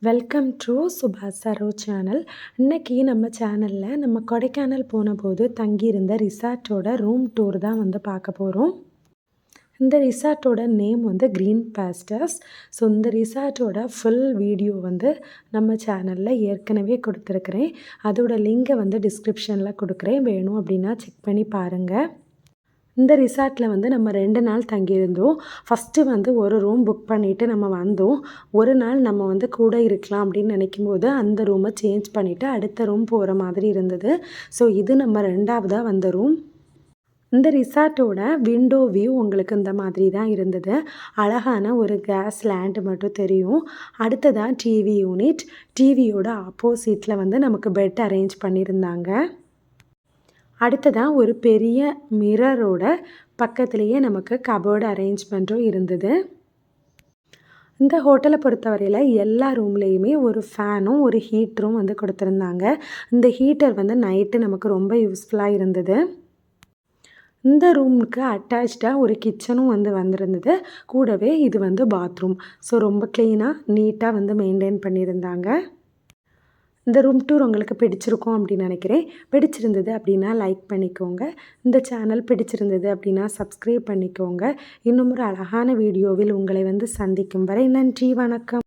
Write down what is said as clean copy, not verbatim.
Welcome to சுபாஷ் Saro channel. இன்றைக்கி நம்ம சேனலில் நம்ம கொடைக்கானல் போனபோது தங்கியிருந்த ரிசார்ட்டோட ரூம் டூர் தான் பார்க்க போகிறோம். இந்த ரிசார்ட்டோட நேம் க்ரீன் பாஸ்டர்ஸ். ஸோ இந்த ரிசார்ட்டோட ஃபுல் வீடியோ நம்ம சேனலில் ஏற்கனவே கொடுத்துருக்குறேன். அதோட லிங்கை டிஸ்கிரிப்ஷனில் கொடுக்குறேன், வேணும் அப்படின்னா செக் பண்ணி பாருங்கள். இந்த ரிசார்ட்டில் நம்ம 2 நாள் தங்கியிருந்தோம். ஃபஸ்ட்டு ஒரு ரூம் புக் பண்ணிவிட்டு நம்ம வந்தோம். ஒரு நாள் நம்ம கூட இருக்கலாம் அப்படின்னு நினைக்கும்போது அந்த ரூமை சேஞ்ச் பண்ணிவிட்டு அடுத்த ரூம் போகிற மாதிரி இருந்தது. ஸோ இது நம்ம 2ஆவதாக வந்த ரூம். இந்த ரிசார்ட்டோட விண்டோ வியூ உங்களுக்கு இந்த மாதிரி தான் இருந்தது. அழகான ஒரு கேஸ் லேண்ட் மட்டும் தெரியும். அடுத்ததாக டிவி யூனிட். டிவியோட ஆப்போசிட்டில் நமக்கு பெட் அரேஞ்ச் பண்ணியிருந்தாங்க. அடுத்ததாக ஒரு பெரிய மிரரோட பக்கத்துலேயே நமக்கு கபோர்டு அரேஞ்ச்மெண்ட்டும் இருந்தது. இந்த ஹோட்டலை பொறுத்தவரையில் எல்லா ரூம்லேயுமே ஒரு ஃபேனும் ஒரு ஹீட்டரும் கொடுத்துருந்தாங்க. இந்த ஹீட்டர் நைட்டு நமக்கு ரொம்ப யூஸ்ஃபுல்லாக இருந்தது. இந்த ரூமுக்கு அட்டாச்சாக ஒரு கிச்சனும் வந்திருந்தது. கூடவே இது பாத்ரூம். ஸோ ரொம்ப க்ளீனாக நீட்டாக மெயின்டைன் பண்ணியிருந்தாங்க. இந்த ரூம் டூர் உங்களுக்கு பிடிச்சிருக்கும் அப்படின்னு நினைக்கிறேன். பிடிச்சிருந்தது அப்படின்னா லைக் பண்ணிக்கோங்க. இந்த சேனல் பிடிச்சிருந்தது அப்படின்னா சப்ஸ்கிரைப் பண்ணிக்கோங்க. இன்னும் ஒரு அழகான வீடியோவில் உங்களை சந்திக்கும் வரை நன்றி, வணக்கம்.